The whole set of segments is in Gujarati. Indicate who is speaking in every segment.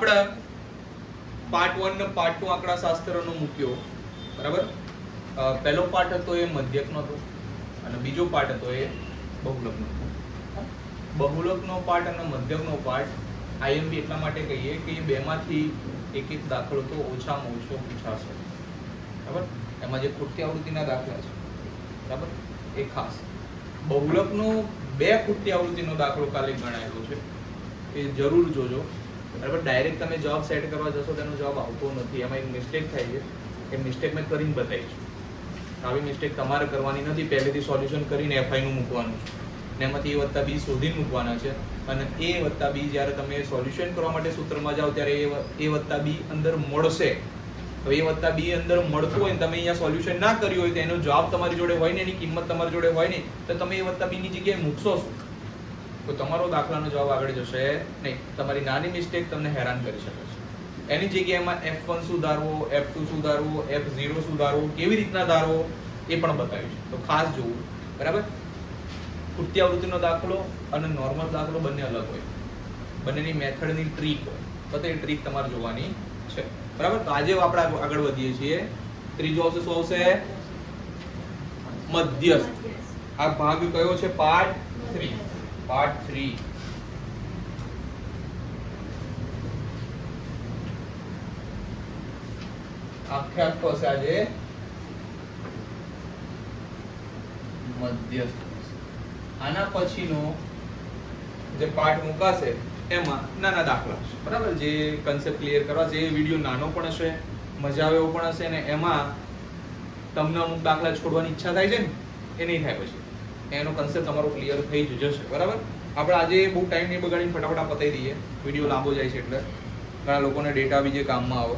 Speaker 1: આપણે પાર્ટ 1 ને પાર્ટ 2 આંકડાશાસ્ત્રનો મૂક્યો, બરાબર. પહેલો પાર્ટ હતો એ મધ્યકનો હતો અને બીજો પાર્ટ હતો એ બહુલકનો. બહુલકનો પાર્ટ અને મધ્યકનો પાર્ટ આઈએમપી એટલા માટે કહીએ કે એ બેમાંથી એક એક દાખલો તો ઓછામાં ઓછો પૂછાશે, બરાબર. એમાં જે ખૂટતી આવૃત્તિના દાખલા છે, બરાબર, એ ખાસ. બહુલકનો 2 ખૂટતી આવૃત્તિનો દાખલો કાલે ગણાયેલો છે, એ જરૂર જોજો, બરાબર. ડાયરેક્ટ તમે જવાબ સેટ કરવા જશો તેનો જવાબ આવતો નથી, એમાં એક મિસ્ટેક થાય છે. એ મિસ્ટેક મેં કરીને બતાવી છે. આવી મિસ્ટેક તમારે કરવાની નથી. પહેલેથી સોલ્યુશન કરીને એફઆઈ નું મૂકવાનું છે ને એમાંથી a + b શોધીને મૂકવાના છે અને a + b જ્યારે તમે સોલ્યુશન કરવા માટે સૂત્રમાં જાઓ ત્યારે a + b અંદર મળશે. તો a + b અંદર મળતું હોય ને તમે અહીંયા સોલ્યુશન ના કર્યું હોય તો એનો જવાબ તમારી જોડે હોય ને એની કિંમત તમારી જોડે હોય ને તો તમે a + b ની જગ્યાએ મૂકશો શું? તો તમારો દાખલાનો જવાબ આગળ જશે નહીં. તમારી નાની મિસ્ટેક તમને હેરાન કરી શકે છે. એની જગ્યાએમાં f1 સુધારવો, f2 સુધારવો, f0 સુધારવો, કેવી રીતના ધારવો એ પણ બતાવ્યું છે. તો ખાસ જોવું, બરાબર. ખૂટતી આવૃત્તિનો દાખલો અને નોર્મલ દાખલો બંને અલગ હોય, બંનેની મેથડની ટ્રીક હોય, તો એ ટ્રીક તમારે જોવાની છે, બરાબર. તો આજે આપણે આગળ વધીએ છીએ. ત્રીજો આવશે, શું આવશે? મધ્યસ્થ. આ ભાગ કયો છે? પાર્ટ 3. પાર્ટ 3. આખો હશે આજે મધ્યસ્થ. આના પછીનો જે પાર્ટ મુકાશે એમાં નાના દાખલા છે, બરાબર. જે કન્સેપ્ટ ક્લિયર કરવા છે. એ વિડિયો નાનો પણ હશે, મજા આવે એવો પણ હશે અને એમાં તમને અમુક દાખલા છોડવાની ઈચ્છા થાય છે ને એ નહીં થાય. પછી એનો કન્સેપ્ટ તમારો ક્લિયર થઈ જશે, બરાબર. આપણે આજે બહુ ટાઈમ નહીં બગાડીને ફટાફટ પતાવી દઈએ. વિડિયો લાંબો જાય છે એટલે ઘણા લોકોને ડેટા બી જે કામમાં આવે,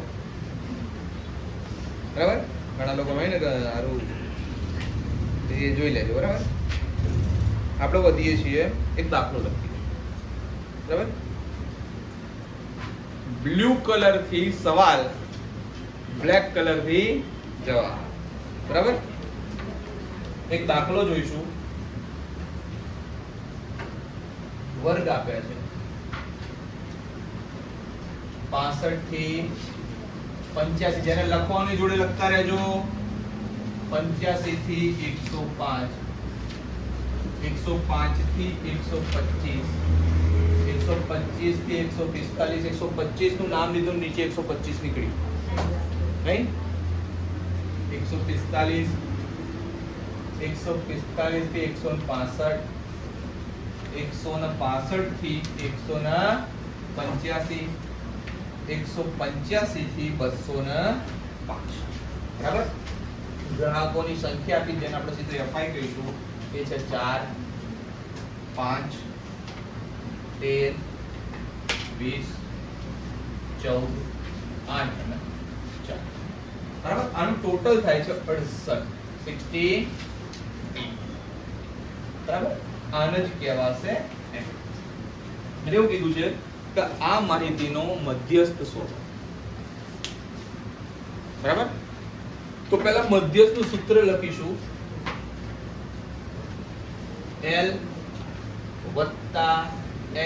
Speaker 1: બરાબર. ઘણા લોકો હોય ને કે સારું એ જોઈ લેજો, બરાબર. આપણે વધીએ છીએ. એક દાખલો લખીએ, બરાબર. બ્લુ કલર થી સવાલ, બ્લેક કલર થી જવાબ, બરાબર. એક દાખલો જોઈશું. વર્ગ આપ્યા છે 65 થી 85. જેને લખવાની જોડે લખતા રહેજો. 85 થી 105, 105 થી 125, 125 થી 145. 125 નું નામ લીધું, નીચે 125 નીકળ્યું, રાઈટ. 145, 145 થી 165, 165 થી 185, 185 થી 205, બરાબર. ગ્રાહકોની સંખ્યા આપી જેને આપણે સીધું એફઆઈ કહીશું એ છે 4, 5, 13, 20, 14, 8 અને 4, બરાબર. આનું ટોટલ થાય છે 68, 68, બરાબર. આને જ કહેવાશે એમ. એવું કીધું છે કે આ માહિતીનો મધ્યસ્થ શોધો, બરાબર. તો પહેલા મધ્યસ્થનું સૂત્ર લખીશું. L +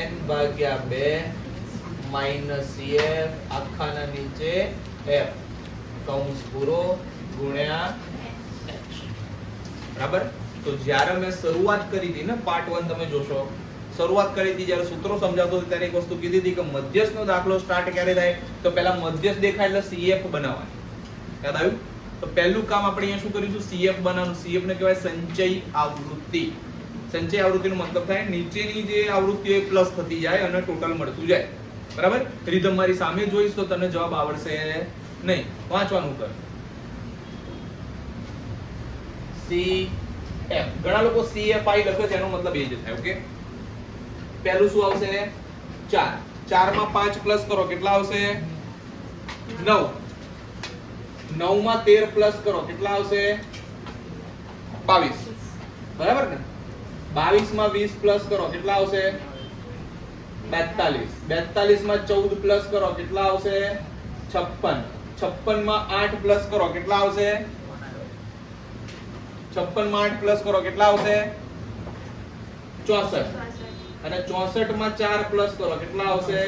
Speaker 1: n/2 - CF આખાના નીચે F કૌંસ પૂરો ગુણ્યા H, બરાબર. તો જ્યારે મેં શરૂઆત કરી હતી ને પાર્ટ 1 તમે જોશો, શરૂઆત કરી હતી જ્યારે સૂત્રો સમજાવતો હતો ત્યારે એક વસ્તુ કીધી હતી કે મધ્યસ્થનો દાખલો સ્ટાર્ટ ક્યારે થાય તો પહેલા મધ્યસ્થ દેખાય એટલે CF બનાવવાની. યાદ આવ્યું? તો પહેલું કામ આપણે અહીંયા શું કરીશું? CF બનાવવાનું. CF ને કહેવાય સંચય આવૃત્તિ. સંચય આવૃત્તિનો મતલબ થાય નીચેની જે આવૃત્તિઓ એ પ્લસ થતી જાય અને ટોટલ મળતું જાય, બરાબર. રીધમ મારી સામે જોઈશ તો તને જવાબ આવડશે નહીં. વાંચવાનું કર. CF. ઘણા લોકો CFI લખે છે, એનો મતલબ એ જ થાય. ઓકે. પહેલું શું આવશે? 4. 4 માં 5 પ્લસ કરો કેટલા આવશે? 9. 9 માં 13 પ્લસ કરો કેટલા આવશે? 22, બરાબર ને. 22 માં 20 પ્લસ કરો કેટલા આવશે? 42. 42 માં 14 પ્લસ કરો કેટલા આવશે? 56. 56 માં 8 પ્લસ કરો કેટલા આવશે? 56 માં 8 પ્લસ કરો કેટલા આવશે? 64. અને 64 માં 4 પ્લસ કરો કેટલા આવશે?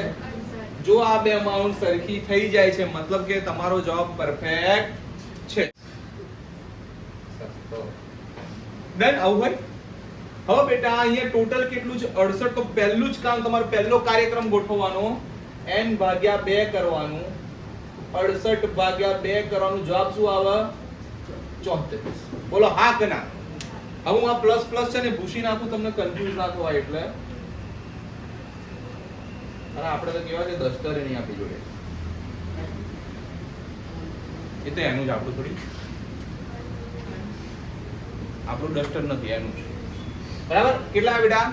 Speaker 1: જો આ બે અમાઉન્ટ સરખી થઈ જાય છે મતલબ કે તમારો જવાબ પરફેક્ટ છે. ડન. આવું હોય. હવે બેટા અહીંયા ટોટલ કેટલું છે 68. તો પહેલું જ કામ તમારો પહેલો કાર્યક્રમ ગોઠવવાનો n ભાગ્યા 2 કરવાનું 68 ભાગ્યા 2 કરવાનું જવાબ શું આવે 34. બોલો હા કે ના? હવે હું આ પ્લસ પ્લસ છે ને ભૂસી નાખું તમને કન્ફ્યુઝ ના થવાય એટલે. અને આપણે તો કેવા છે દસ્તર નહીં આપી જોડે એ તો એનું જ આપણું થોડી આપણું ડસ્ટર નથી એનું છે બરાબર. કેટલા બેટા?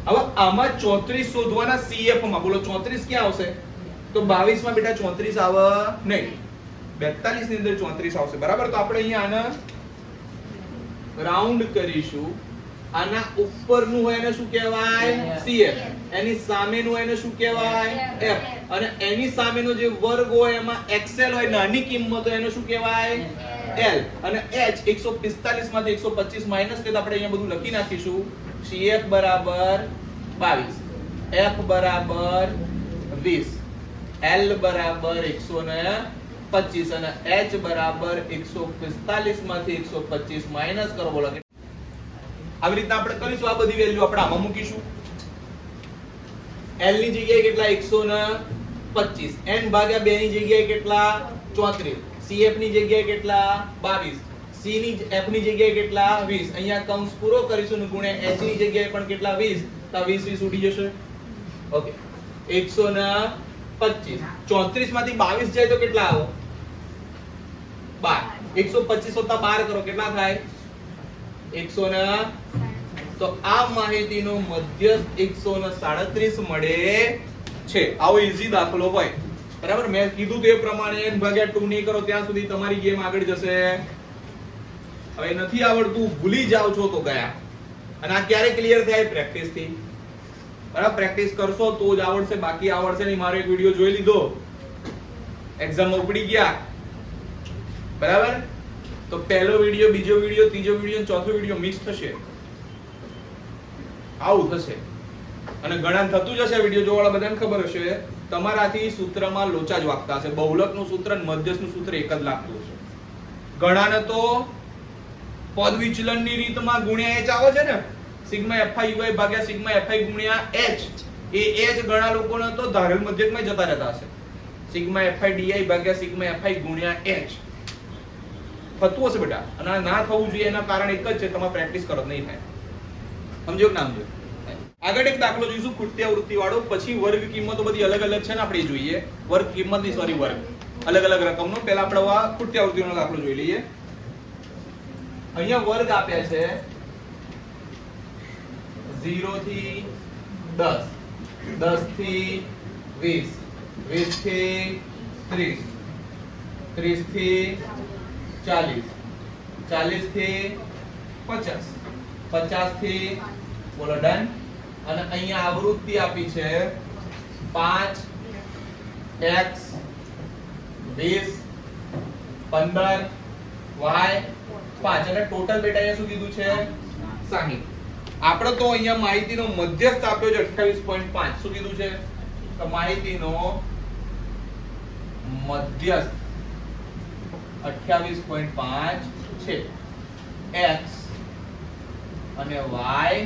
Speaker 1: હવે આમાં 34 શોધવાના CF માં. બોલો 34 ક્યાં આવશે? તો 22 માં બેટા 34 આવે નહીં, 42 ની અંદર 34 આવશે બરાબર. તો આપણે અહીંયા આને રાઉન્ડ કરીશું. આના ઉપરનું હોય એને શું કહેવાય? CF. એની સામેનું હોય એને શું કહેવાય? F. અને એની સામેનો જે વર્ગ હોય એમાં XL હોય નાની કિંમત હોય એને શું કહેવાય? L. અને H 145 માંથી 125 માઈનસ કે આપણે અહીંયા બધું લખી નાખીશું. CF બરાબર 22, F બરાબર 20, L બરાબર 125 અને H બરાબર 145 માંથી 125 માઈનસ કરો. બોલો આવી રીતના આપણે કરીશું. આ બધી વેલ્યુ આપણે આમાં મૂકીશું. L ની જગ્યાએ કેટલા? 125. N ભાગ્યા 2 ની જગ્યાએ કેટલા? 34. CF ની જગ્યાએ કેટલા? 22. C ની F ની જગ્યાએ કેટલા? 20. અહીંયા કૌંસ પૂરો કરીશું ને ગુણ્યા H ની જગ્યાએ પણ કેટલા? 20. તો 20 ઉડી જશે. ઓકે 125. 34 માંથી 22 જાય તો કેટલા આવે? 12. 125 વત્તા 12 કરો કેટલા થાય? 100. તો આ માહિતીનો મધ્યસ્થ 137 મળે છે. આવો ઈઝી દાખલો હોય બરાબર. મેં કીધું તે પ્રમાણે n ભાગ્યા 2 નહીં કરો ત્યાં સુધી તમારી ગેમ આગળ જશે. હવે નથી આવડતું ભૂલી જાવ છો તો ગયા. અને આ ક્યારે ક્લિયર થાય? પ્રેક્ટિસ થી બરાબર. પ્રેક્ટિસ કરશો તો જ આવડશે, બાકી આવડશે નહીં. મારો એક વિડિયો જોઈ લીધો, એક્ઝામમાં ઉપડી ગયા બરાબર. તો પહેલો વિડિયો, બીજો વિડિયો, ત્રીજો વિડિયો અને ચોથો વિડિયો મિક્સ થશે. આવું થશે. અને ઘણા થતું જ હશે. વિડિયો જોવાવાળા બધાને ખબર હશે તમારાથી સૂત્રમાં લોચા જ વાગતા હશે. બહુલકનું સૂત્ર અને મધ્યસ્થનું સૂત્ર એક જ લાગતું હશે. ઘણાને તો પદ વિચલનની રીતમાં ગુણ્યા h આવે છે ને, સિગ્મા fi uy ભાગ્યા સિગ્મા fi ગુણ્યા h. એ h ઘણા લોકોને તો ધારેલ મધ્યકમાં જતા રહેતા હશે. સિગ્મા fi di ભાગ્યા સિગ્મા fi ગુણ્યા h થતું હશે બેટા. અને ના થવું જોઈએ એના કારણ એક જ છે, તમે પ્રેક્ટિસ કરો નહીં થાય. સમજો કે ના સમજો? આગળ એક દાખલો જોઈશું ખૂટતી વાળો. પછી વર્ગ કિંમતો બધી અલગ અલગ છે ને આપણે જોઈએ. વર્ગ કિંમત ની સોરી વર્ગ અલગ અલગ રકમનો. પહેલા આપણે આ ખૂટતી આવૃત્તિનો દાખલો જોઈ લઈએ. અહીંયા વર્ગ આપ્યા છે 0 થી 10, 10 થી 20, 20 થી 30, 30 થી 40, 40 થી 50, 50 થી બોલો ડન. અને અહીંયા આવૃત્તિ આપી છે 5 x 20 15 y 5 અને ટોટલ બેટા અહીંયા શું કીધું છે 60. આપણે તો અહીંયા માહિતીનો મધ્યસ્થ આપ્યો છે 28.5. શું કીધું છે? તો માહિતીનો મધ્યસ્થ 28.5 છે. x અને y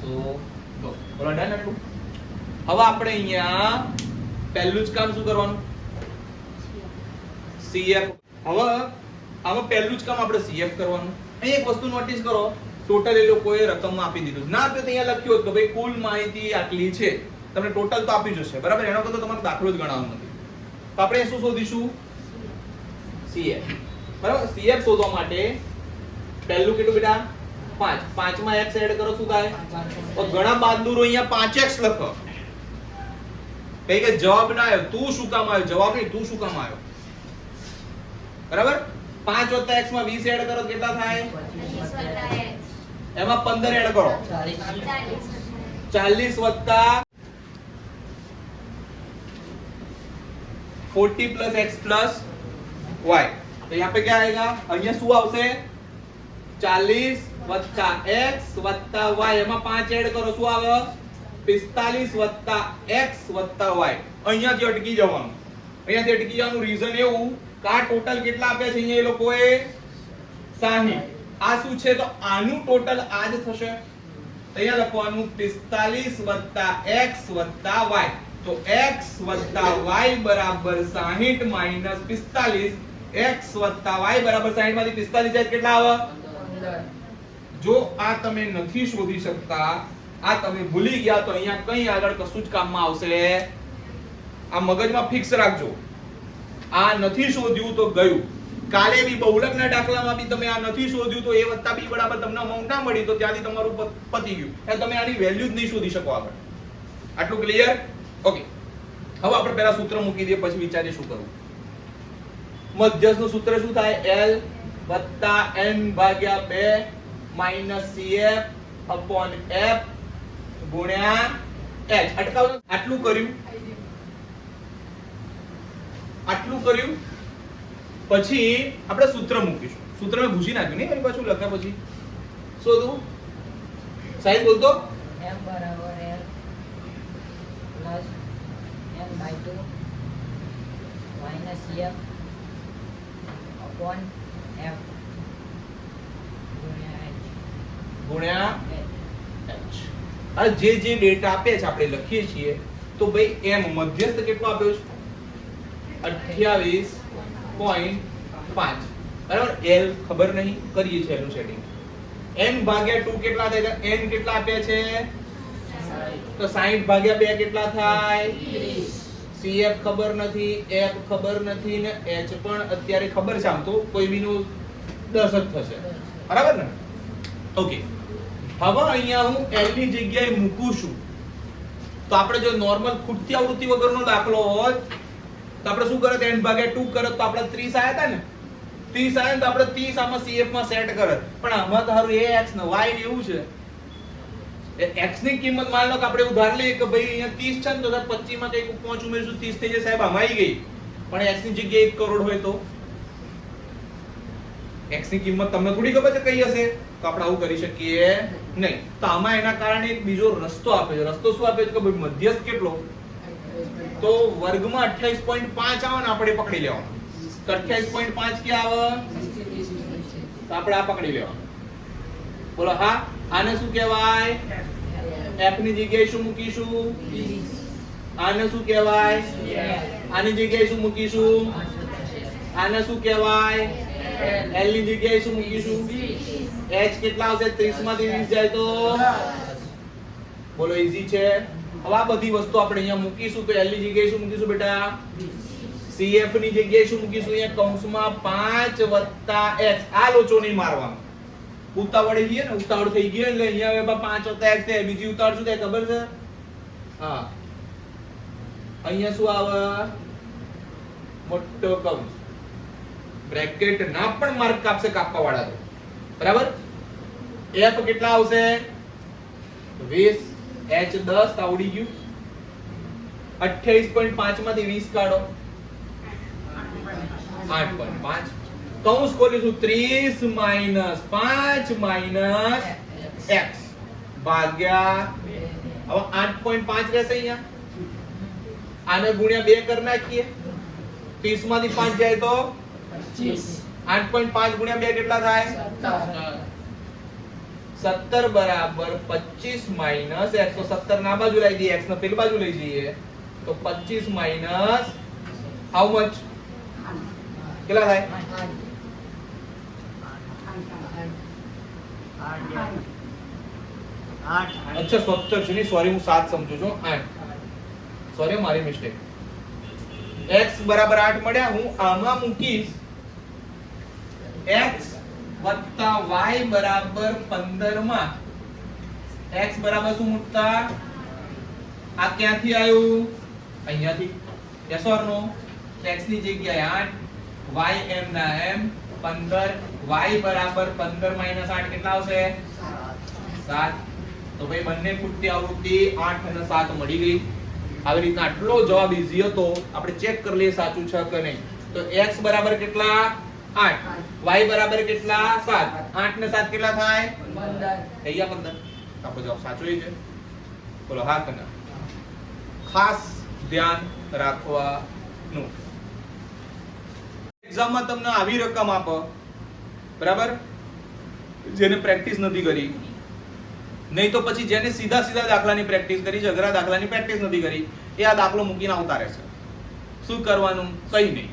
Speaker 1: સો બોલો ડન આટલું. હવે આપણે અહીંયા પહેલું જ કામ શું કરવાનું? CF. હવે આમાં પહેલું જ કામ આપણે CF કરવાનું. અહીં એક વસ્તુ નોટિસ કરો, ટોટલ એ લોકોએ રકમમાં આપી દીધું ના આપ્યું તો અહીંયા લખ્યું હતું કે ભાઈ કુલ માહિતી આટલી છે. તમને ટોટલ તો આપી જશે બરાબર. એનો કરતો તમારો દાખલો જ ગણવાનો નથી. તો આપણે શું શોધીશું? CF બરાબર. CF શોધવા માટે પહેલું કેટલું બેટા? 5. 5 માં x એડ કરો શું થાય? તો ઘણા બહાદુરો અહીંયા 5x લખો. કઈ કે જવાબ ના આવ્યો. તું શું કામ આવ્યો? જવાબ નહીં, તું શું કામ આવ્યો બરાબર. 5 + x માં 20 એડ કરો કેટલા થાય? 25 + x. એમાં 15 એડ કરો 40 + 40 + x + y. तो यहाँ पे क्या आएगा? અહીંયા શું આવશે? 40 + x + y. એમાં 5 એડ કરો શું આવે? 45 વત્તા x વત્તા y. અહીંયાથી અટકી જવાનું. અહીંયાથી અટકી જવાનું રીઝન એવું કે આ ટોટલ કેટલા આપ્યા છે અહીંયા એ લોકોએ 60. આ શું છે તો આનું ટોટલ આ જ થશે. અહીંયા લખવાનું 45 વત્તા x વત્તા y. તો x વત્તા y બરાબર 60 માઈનસ 45. x વત્તા y બરાબર 60 માંથી 45 જાય કેટલા આવે? 15. જો આ તમે નથી શોધી શકતા, આ તમે ભૂલી ગયા, તો અહીંયા કઈ આગળ કશું જ કામમાં આવશે. આ મગજમાં ફિક્સ રાખજો. આ નથી શોધ્યું તો ગયું. કાલે બી બહુલકના દાખલામાં બી તમે આ નથી શોધ્યું તો a વત્તા b બરાબર તમને અમાઉન્ટ ના મળી તો ત્યાંથી તમારું પતી ગયું. એટલે તમે આની વેલ્યુ જ નહીં શોધી શકો આગળ. આટલું ક્લિયર? ઓકે. હવે આપણે પહેલા સૂત્ર મૂકી દઈએ, પછી વિચારીએ શું કરવું. મધ્યસ્થનું સૂત્ર શું થાય? l + n ભાગ્યા 2 માઈનસ cf upon f ગુણ્યા h. અટકાવ. આટલું કર્યું. પછી આપણે સૂત્ર મૂકીશું. સૂત્ર મેં ભૂસી નાખ્યું નહીં, એની પાછું લખ્યા પછી શોધું. સાહેબ બોલતો
Speaker 2: m બરાબર l plus n/2 minus cf upon f
Speaker 1: ગુણ્યા h. આ જે ડેટા આપે છે આપણે લખીએ છીએ. તો ભાઈ m મધ્યસ્થ કેટલો આપ્યો છે? 28.5. બરાબર. l ખબર નહીં, કરીએ છીએ એનું સેટિંગ. n ભાગ્યા 2 કેટલા થાય? n કેટલા આપ્યા છે? તો 60 ભાગ્યા 2 કેટલા થાય? 30. cf ખબર નથી, f ખબર નથી ને h પણ અત્યારે ખબર છે. આમ તો કોઈ બીનું 10 જ થશે. બરાબર ને? ઓકે. હવે અહીંયા હું l ની જગ્યાએ મૂકું છું. તો આપણે જો નોર્મલ ખૂટતી આવૃત્તિ વગરનો દાખલો હોત તો આપણે શું કરત? n ભાગ્યા 2 કરત તો આપણે 30 આયા હતા ને. 30 આયા તો આપણે 30 આમાં cf માં સેટ કરત. પણ આમાં તો હારું a x ને y ને એવું છે. x ની કિંમત માન લો કે આપણે ઉધાર લઈએ કે ભાઈ અહીંયા 30 છે ને તો 25 માં કંઈક 5 ઉમેરશું 30 થઈ જાય. સાહેબ આમાં આવી ગઈ. પણ x ની જગ્યાએ 1 કરોડ હોય તો x ની કિંમત તમને થોડી ખબર છે કઈ હશે? તો આપણે આવું કરી શકીએ નહીં. તો આમાં એના કારણે એક બીજો રસ્તો આપે છે. રસ્તો શું આપે છે કે ભાઈ મધ્યસ્થ કેટલો? તો વર્ગમાં 28.5 આવે ને આપણે પકડી લેવાનો. તો 28.5 કે આવે? તો આપણે આ પકડી લેવાનું. બોલો હા. આને શું કહેવાય? f ની જગ્યાએ શું મૂકીશું? આને શું કહેવાય? આની જગ્યાએ શું મૂકીશું? આને શું કહેવાય? l ની જગ્યાએ શું મૂકીશું? h કેટલા આવશે? 30 માંથી 20 જાય તો બોલો ઈઝી છે. હવે આ બધી વસ્તુ આપણે અહીંયા મૂકીશું. તો l ની જગ્યાએ શું મૂકીશું બેટા? cf ની જગ્યાએ શું મૂકીશું? અહીંયા કૌંસમાં 5 વત્તા x. આ લોચો નહીં મારવાનો. ઉતાવળી ગઈ ને, ઉતાવળ થઈ ગઈ એટલે અહીંયા હવે 5 વત્તા x થાય. બીજી ઉતાવળ શું થાય ખબર છે? હા, અહીંયા શું આવે? મોટો કૌંસ. બ્રેકેટ ના પણ માર્ક કાપશે કાપવા વાળા તો. બરાબર. f કેટલા આવશે? 20. h 10 આવડી ગયું. 28.5 માંથી 20 કાઢો. 8.5. કૌંસ ખોલીશું. 30 માઈનસ 5 માઈનસ x ભાગ્યા હવે 8.5 રહેશે અહીંયા. આને ગુણ્યા 2 કરી નાખીએ. 30 માંથી 5 જાય તો 8.5 ગુણ્યા 2 કેટલા થાય? 17 બરાબર 25 માઈનસ x. તો 17 ના બાજુ લઈ દઈએ, x ને પેલી બાજુ લઈ જઈએ તો 25 માઈનસ હાઉ મચ? કેટલા થાય? 8. અચ્છા 17 છે. સોરી, હું 7 સમજુ છું. 8. સોરી, મારી મિસ્ટેક. x બરાબર 8 મળ્યા. હું આમાં મૂકીશ x વત્તા y બરાબર 15 માં x બરાબર શું મૂકતા? આ ક્યાંથી આવ્યું? અહીંયાથી. Yes or no? x ની જગ્યાએ 8, y m ના m 15, y બરાબર 15 માઈનસ 8 કેટલા આવશે? 7. તો ભાઈ બંને ખૂટતી આવૃત્તિ 8 અને 7 મળી ગઈ. આવી રીતના આટલો જવાબ ઈઝી હતો. આપણે ચેક કરી લઈએ સાચું છે કે નહીં. તો x બરાબર કેટલા? 8. y બરાબર કેટલા? 7. 8 ને 7 કેટલા થાય? 15. અહીંયા 15. આપણો જવાબ સાચો છે. બોલો હા કે ના? ખાસ ધ્યાન રાખવાનું. એક્ઝામમાં તમને આવી રકમ આપો, બરાબર, જેને પ્રેક્ટિસ નથી કરી, નહીં તો પછી જેને સીધા સીધા દાખલાની પ્રેક્ટિસ કરી છે, અઘરા દાખલાની પ્રેક્ટિસ નથી કરી, એ આ દાખલો મૂકીને આવતા રહેશે. શું કરવાનું? કઈ નહીં,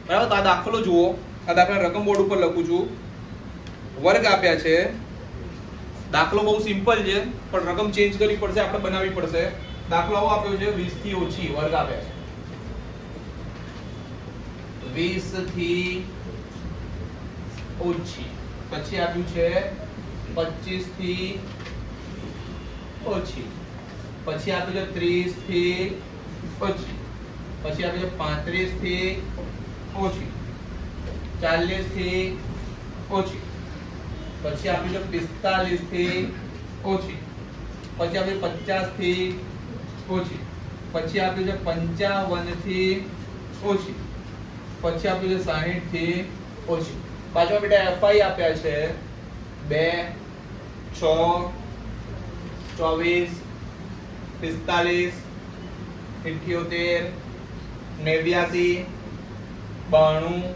Speaker 1: બરાબર. તો આ દાખલો જુઓ, આ દાખલા રકમ બોર્ડ ઉપર લખું છું. વર્ગ આપ્યા છે, દાખલો બહુ સિમ્પલ છે, પણ રકમ ચેન્જ કરવી પડશે, આપણે બનાવવી પડશે. દાખલો આવો આપ્યો છે 20 થી ઓછી, વર્ગ આપ્યા છે 20 થી ઓછી. પછી આપ્યું છે 25 થી ઓછી. પછી આપ્યું છે 30 થી ઓછી. પછી આપ્યું છે 35 થી ઓછી, 40 થી ઓછી. પછી આપ્યું છે 45 થી ઓછી. પછી આપ્યું 50 થી ઓછી. પછી આપ્યું છે 55 થી ઓછી. પછી આપ્યું છે 60 થી ઓછી. પાછળ બેટા FI આપ્યા છે 2 6 24 45 78 89 92 98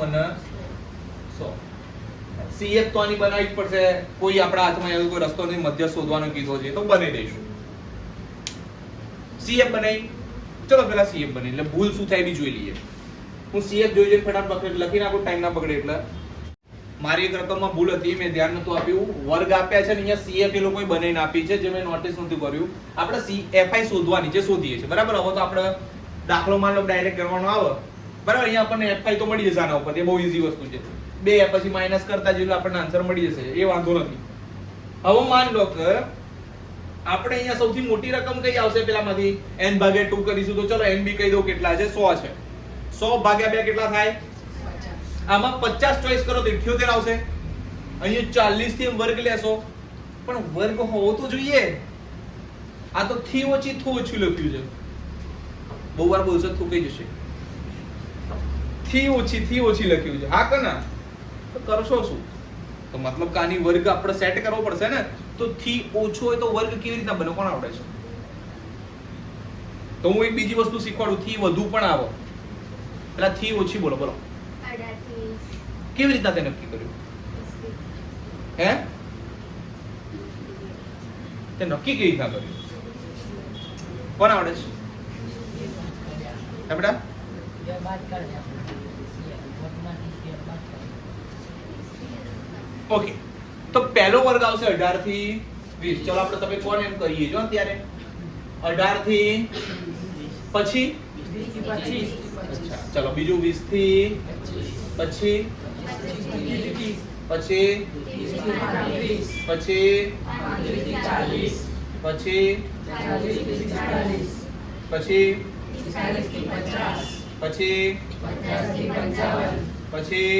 Speaker 1: અને 100. CF તો આની બનાવી જ પડશે. કોઈ આપણા હાથમાં એવો કોઈ રસ્તો નથી મધ્ય શોધવાનો કીધો છે તો બનાવી દઈશું. CF બનાવી, ચલો પેલા CF બને એટલે ભૂલ શું થાય બી જોઈ લઈએ. હું CF જોઈ જોઈને ફટાફટ લખી નાખું, ટાઈમ ના બગડે એટલે. મારી એક રકમમાં ભૂલ હતી, મેં ધ્યાન નતું આપ્યું. વર્ગ આપ્યા છે ને અહીંયા CF એ લોકોએ બનાવીને આપી છે, જે મેં નોટિસ નતું કર્યું. આપણે FI શોધવાની છે, શોધીએ છીએ, બરાબર. હવે તો આપણે દાખલો માન લો ડાયરેક્ટ કરવાનો આવે, બરાબર. અહીંયા આપણને FI તો મળી જશે આના ઉપર, એ બહુ ઈઝી વસ્તુ છે. 2 પછી માઇનસ કરતા જેટલો આપણને આન્સર મળી જશે, એ વાંધો નથી. હવે માન લો કે આપણે અહીંયા સૌથી મોટી રકમ કઈ આવશે પેલામાંથી? n ભાગ્યા 2 કરીશું તો ચલો n બી કહી દઉં કેટલા છે? 100 છે. 100 ભાગ્યા 2 કેટલા થાય? આમાં 50 ચોઈસ કરો તો 78 આવશે. અહીંયા 40 થી વર્ગ લેશો, પણ વર્ગ હોવો તો જોઈએ. આ તો થી ઓછી લખ્યું છે. બહુ વાર બોલશો તો કઈ જશે. થી ઓછી લખ્યું છે, હા કે ના? તો કરશો શું? તો મતલબ કે આની વર્ગ આપણે સેટ કરવો પડશે ને. તો થી ઓછો હોય તો વર્ગ કેવી રીતના બને? કોણ આવડે છે? તો હું એક બીજી વસ્તુ શીખવાડું, થી વધુ પણ આવો. પેલા થી ઓછી બોલો, બોલો. કેવી રીતના તે નક્કી કર્યું? હે? તે નક્કી કેવી રીતના કર્યું? કોણ આવડે છે? હે બેટા? ઓકે, તો પહેલો વર્ગ આવશે 18 થી 20. ચલો આપણે તમે કોણ એમ કરીએ જો અત્યારે 18 થી પછી 25. ચલો બીજું 20 થી પછી પછી પછી પછી પછી પછી પછી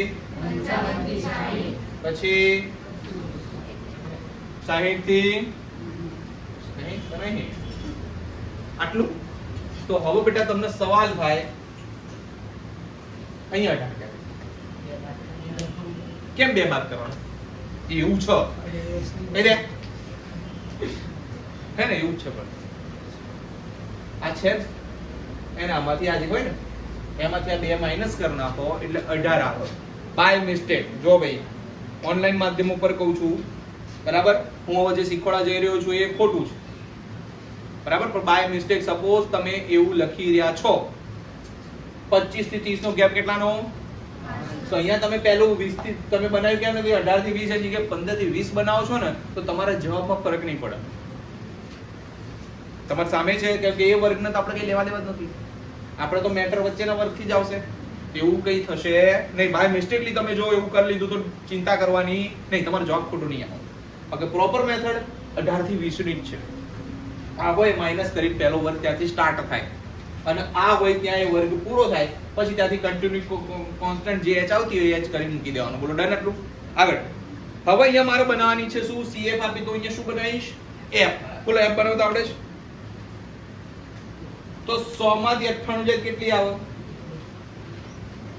Speaker 1: પછી 60 થી આટલું. તો હવે બેટા તમને સવાલ થાય અહીંયા 18 કેમ 2 બાદ કરવાનું? એવું છે હે ને? એવું છે, પણ આ છે એને આમાંથી આજે હોય ને એમાંથી આ 2 માઇનસ કરી નાખો એટલે 18 આવે બાય મિસ્ટેક. જો ભાઈ ઓનલાઈન માધ્યમ ઉપર કહું છું, બરાબર. હું હવે જે શીખવાડવા જઈ રહ્યો છું એ ખોટું છે, બરાબર. પણ બાય મિસ્ટેક સપોઝ તમે એવું લખી રહ્યા છો 25 થી 30 નો ગેપ કેટલાનો? તો અહીંયા તમે પહેલું 20 થી તમે બનાવ્યું કેમ નથી? 18 થી 20 જગ્યાએ 15 થી 20 બનાવો છો ને તો તમારા જવાબમાં ફરક નહીં પડે. તમારી સામે છે કે એ વર્ગને તો આપણે કઈ લેવા દેવા જ નથી. આપણે તો મેટર વચ્ચેના વર્ગથી જ આવશે. એવું કઈ થશે નહીં. બાય મિસ્ટેકલી તમે જો એવું કરી લીધું તો ચિંતા કરવાની નહીં, તમારો જવાબ ખોટો નહીં આવે. ઓકે, પ્રોપર મેથડ 18 થી 20 ની જ છે. આ હોય માઇનસ કરી પહેલો વર્ગ ત્યાંથી સ્ટાર્ટ થાય અને આ હોય ત્યાં એ વર્ગ પૂરો થાય, પછી ત્યાંથી કન્ટિન્યુ કોન્સ્ટન્ટ જે h આવતી હોય h કરી મૂકી દેવાનું. બોલો ડન આટલું? આગળ હવે અહીંયા મારે બનાવવાની છે શું? CF આપી તો અહીંયા શું બનાવીશ? f. બોલો f બનાવતા આવડે છે? તો 100 માંથી 98 જાય કેટલી આવે?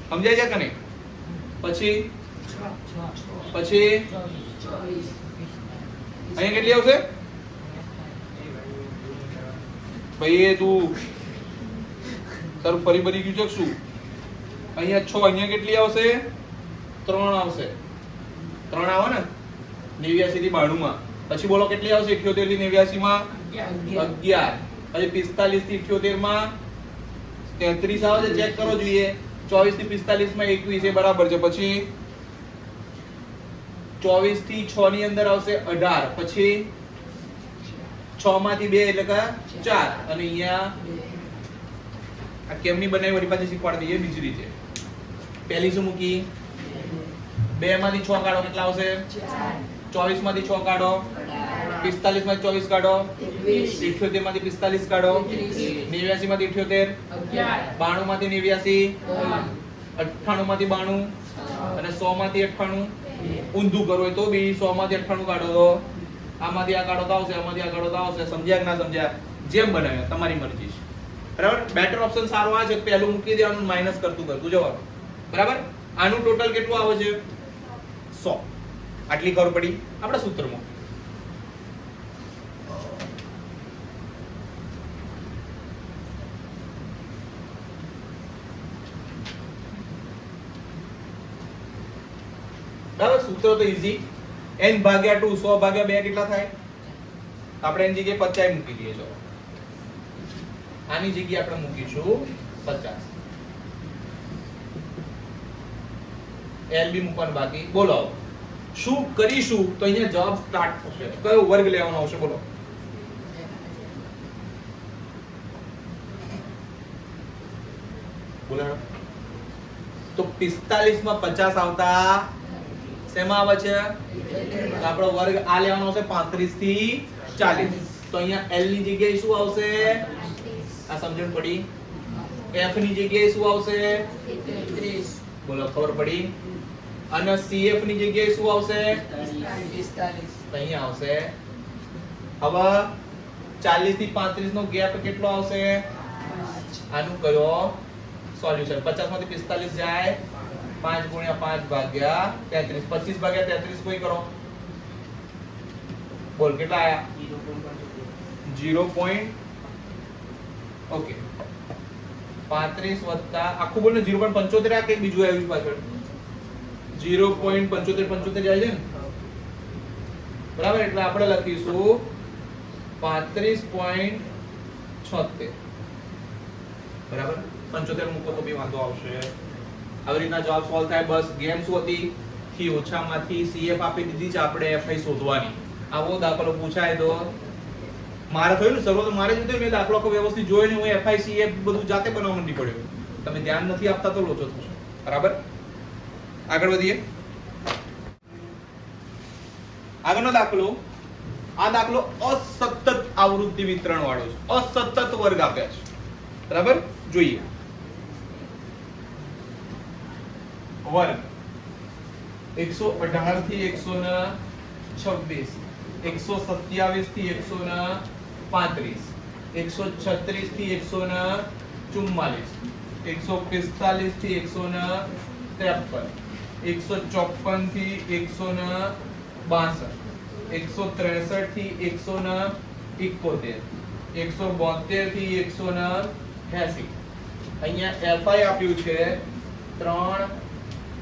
Speaker 1: સમજાય છે કે નહીં? પછી પછી અહીંયા કેટલી આવશે? ભાઈ એ તું તારું ફરી ભરી ગયું છે શું? અહીંયા 6, અહીંયા કેટલી આવશે? 3 આવશે. 3 આવે ને 89 થી 92 માં. પછી બોલો કેટલી આવશે? 78 થી 89 માં 11. પછી 45 થી 78 માં 33 આવે છે, ચેક કરો જોઈએ. 24 થી 45 માં 21 એ બરાબર છે. પછી 24 થી 6 ની અંદર આવશે 18. પછી 6 માંથી 2 એટલે કે 4. અને અહીંયા આ કેમની બનાવી વળી પાછી શીખવાડી દઈએ બીજી રીતે. પહેલી શું મૂકી? 2 માંથી 6 કાઢો, કેટલા આવશે? 24 માંથી 6 કાઢો, 45 માંથી 24 કાઢો, 78 માંથી 45 કાઢો, 89 માંથી 78, 92 માંથી 89, 98 માંથી 92 અને 100 માંથી 98. ઊંધું કરો હોય તો બી 100 માંથી 98 કાઢો તો આમાંથી આ કાઢો તો આવશે, આમાંથી આ કાઢો તો આવશે. સમજ્યા કે ના સમજ્યા? જેમ બનાવ્યા તમારી મરજી છે. બરાબર? બેટર ઓપ્શન સારો આ છે. પહેલું મૂકી દેવાનું, માઈનસ કરતું જવાનું. બરાબર? આનું ટોટલ કેટલું આવે છે? 100. આટલી ખબર પડી આપણા સૂત્રમાં. બરાબર? સૂત્ર તો ઈઝી. n ભાગ્યા 2 100 ભાગ્યા 2 કેટલા થાય? આપણે એની જગ્યાએ 50 મૂકી દઈએ. ચલો આની જગ્યાએ આપણે મૂકીશું 50. l બી મૂકવાનું બાકી. બોલો શું કરીશું? તો અહીંયા જવાબ સ્ટાર્ટ થશે. કયો વર્ગ લેવાનો આવશે? બોલો. બોલો તો 45 માં 50 આવતા શેમાં આવે છે? આપણો વર્ગ આ લેવાનો આવશે 35 થી 40. તો અહીંયા l ની જગ્યાએ શું આવશે? આ સમજણ પડી? f ની જગ્યાએ શું આવશે? 33. બોલો ખબર પડી? અને cf ની જગ્યાએ શું આવશે? 45. તો અહીંયા આવશે. હવે 40 થી 35 નો ગેપ કેટલો આવશે? આનું કયો સોલ્યુશન? 50 માંથી 45 જાય 5 ગુણ્યા 5 ભાગ્યા 33. 25 ભાગ્યા 33 કોઈ કરો. બોલ કેટલા આયા? 0. ઓકે 35 વત્તા આખું બોલ ને 0.75 આ કે બીજું આવ્યું પાછળ 0.75 જાય છે ને? બરાબર? એટલે આપણે લખીશું 35.76. બરાબર? 75 મૂકો તો બી વાંધો આવશે. આવી રીતના જવાબ સોલ્વ થાય. બસ ગેમ શું હતી? થી ઓછામાંથી CF આપી દીધી છે, આપણે FI શોધવાની. આવો દાખલો પૂછાય તો મારે થયું ને શરૂઆત મારે જ હતું. મેં દાખલો આખો વ્યવસ્થિત જોયો ને હું FI CF બધું જાતે બનાવવા માંડી પડ્યો. તમે ધ્યાન નથી આપતા તો લોચો થશે. બરાબર? આગળ વધીએ. આગળનો દાખલો. આ દાખલો અસતત આવૃત્તિ વિતરણ વાળો છે. અસતત વર્ગ આપ્યા છે. બરાબર? જોઈએ. વર્ગ 118 થી 126, 127 થી 135, 136 થી 144, 145 થી 153, 154 થી 162, 163 થી 171, 172 થી 180. અહીંયા FI આપ્યું છે 3,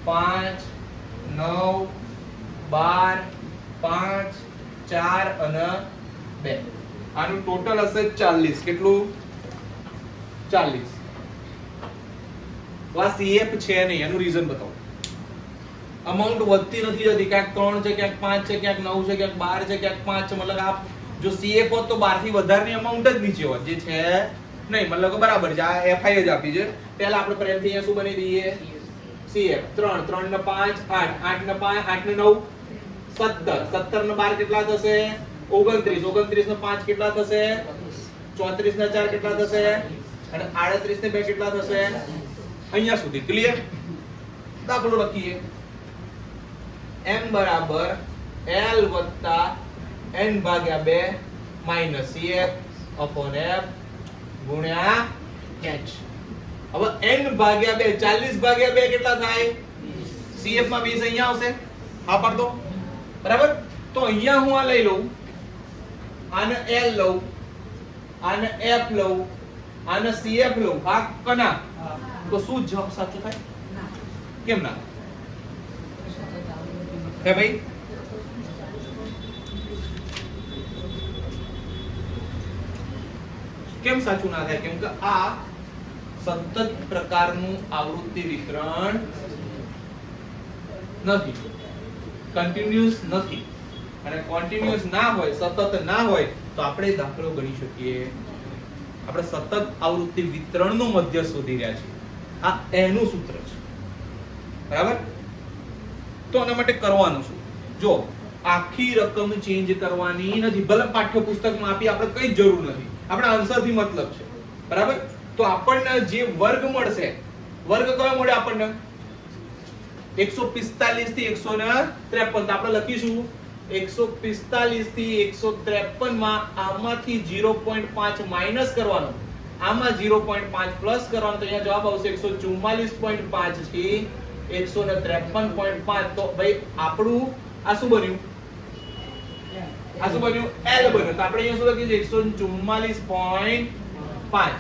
Speaker 1: 5, 9, 12, 5, 4 અને 2. આનું ટોટલ હશે 40. કેટલું? 40. આ CF છે નહીં. એનું રીઝન બતાવો. અમાઉન્ટ વધતી નથી જતી. ક્યાંક 3 છે, ક્યાંક 5 છે, ક્યાંક 9 છે, ક્યાંક 12 છે, ક્યાંક 5 છે. મતલબ આ જો CF હોત તો 12 થી વધારેની અમાઉન્ટ જ નીચે હોત. જે છે નહીં. મતલબ બરાબર છે. આ FI જ આપી છે. પહેલા આપણે પ્રેમથી અહીંયા શું બની દઈએ? CF 3, 3 ને 5 8, 8 ને 5 8 ને 9 17, 17 ને 12 કેટલા થશે? 29, 29 ને 5 કેટલા થશે? 34 ને 4 કેટલા થશે? અને 38 ને 2 કેટલા થશે? અહીંયા સુધી ક્લિયર? દાખલો લખીએ. m બરાબર l વત્તા n ભાગ્યા 2 માઈનસ cf અપોન f ગુણ્યા h. હવે n ભાગ્યા 2 40 ભાગ્યા 2 કેટલા થાય? cf માં 20 અહીંયા આવશે. હા પાડતો. બરાબર? તો અહીંયા હું આ લઈ લઉં, આને l લઉં, આને F લઉં, આને CF લઉં, આ કના તો શું જવાબ સાચો થાય? કેમ ના? હે ભાઈ કેમ સાચું ના થાય? કેમ કે આ સતત પ્રકારનું આવૃત્તિ વિતરણ નથી, કન્ટિન્યુઅસ નથી. અને કન્ટિન્યુઅસ ના હોય, સતત ના હોય તો આપણે દાખલો ગણી શકીએ આપણે સતત આવૃત્તિ વિતરણનું મધ્ય શોધી રહ્યા છીએ. આ એનું સૂત્ર છે, બરાબર? તો આના માટે કરવાનું શું? જો આખી રકમ ચેન્જ કરવાની નથી, ભલે પાઠ્યપુસ્તકમાં આપી, આપણે કઈ જરૂર નથી, આપણે આન્સર થી મતલબ છે, બરાબર? તો આપણને જે વર્ગ મળશે, વર્ગ કયો મળે આપણને? 145 થી 153. તો આપણે લખીશું 145 થી 153 માં આમાંથી 0.5 માઈનસ કરવાનો, આમાં 0.5 પ્લસ કરવાનો, તો અહીંયા જવાબ આવશે 144.5 થી 153.5. તો ભાઈ આપણું આ શું બન્યું? આ શું બન્યું? L બન્યું. તો આપણે અહીંયા શું લખીશું? 144.5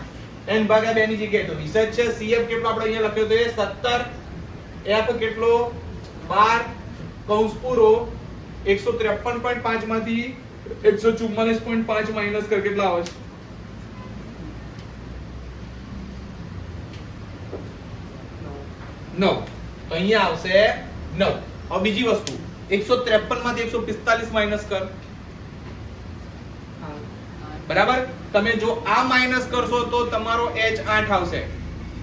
Speaker 1: n ભાગ્યા 2 ની જગ્યાએ તો 20 છે. CF કેટલો આપણે અહીંયા લખ્યો તો 17, F કેટલો 12 કૌંસ પૂરો 153.5 માંથી 144.5 માઈનસ કર કેટલા આવે છે? 9. અહીંયા આવશે 9. હવે બીજી વસ્તુ 153 માંથી 145 માઈનસ કર, બરાબર? તમે જો આ માઈનસ કરશો તો તમારો H 8 આવશે,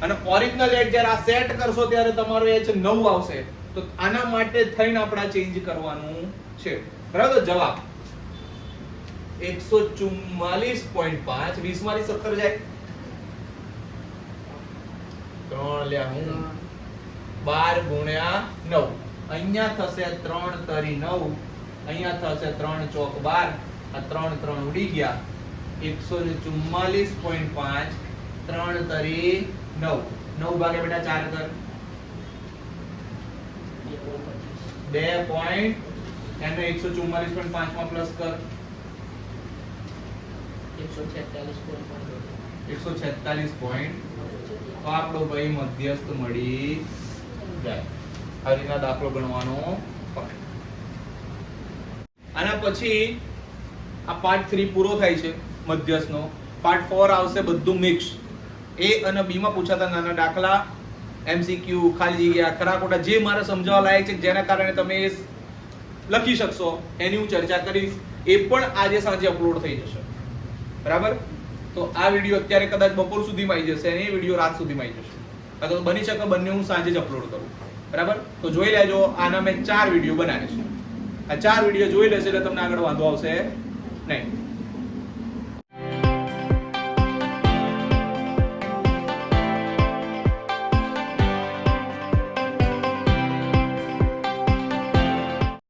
Speaker 1: અને ઓરિજિનલ H જ્યારે આ સેટ કરશો ત્યારે તમારો H 9 આવશે. તો આના માટે થઈને આપણે ચેન્જ કરવાનું છે, બરાબર? જવાબ 144.5 20 માંથી 17 જાય 3 લ્યા હું 12 ગુણ્યા 9 અહીંયા થશે 3 તરી 9, અહીંયા થશે 3 ચોક 12, આ 3 3 ઉડી ગયા 144.5 3 તરી 9 9 ભાગે બેટા 4 કર 2 પોઈન્ટ એને 144.5 માં પ્લસ કર 146 પોઈન્ટ. તો આપણો ભાઈ મધ્યસ્થ મળી જાય. આ રીતના દાખલો ગણવાનો. આના પછી આ પાર્ટ 3 પૂરો થાય છે મધ્યસ્થનો. પાર્ટ 4 આવશે બધું મિક્સ. A અને B માં પૂછાતા નાના દાખલા, MCQ, ખાલી જગ્યા, ખરા ખોટા, જે મારે સમજાવવા લાયક છે, જેના કારણે તમે એ લખી શકશો, એની હું ચર્ચા કરીશ. એ પણ આજે સાંજે અપલોડ થઈ જશે, બરાબર? તો આ વિડિયો અત્યારે કદાચ બપોર સુધીમાં આવી જશે અને એ વિડિયો રાત સુધીમાં આવી જશે, અથવા તો બની શકે બંને હું સાંજે જ અપલોડ કરું, બરાબર? તો જોઈ લેજો. આના મેં 4 વિડિયો બનાવીશ. આ 4 વિડિયો જોઈ લેશે એટલે તમને આગળ વાંધો આવશે નહીં.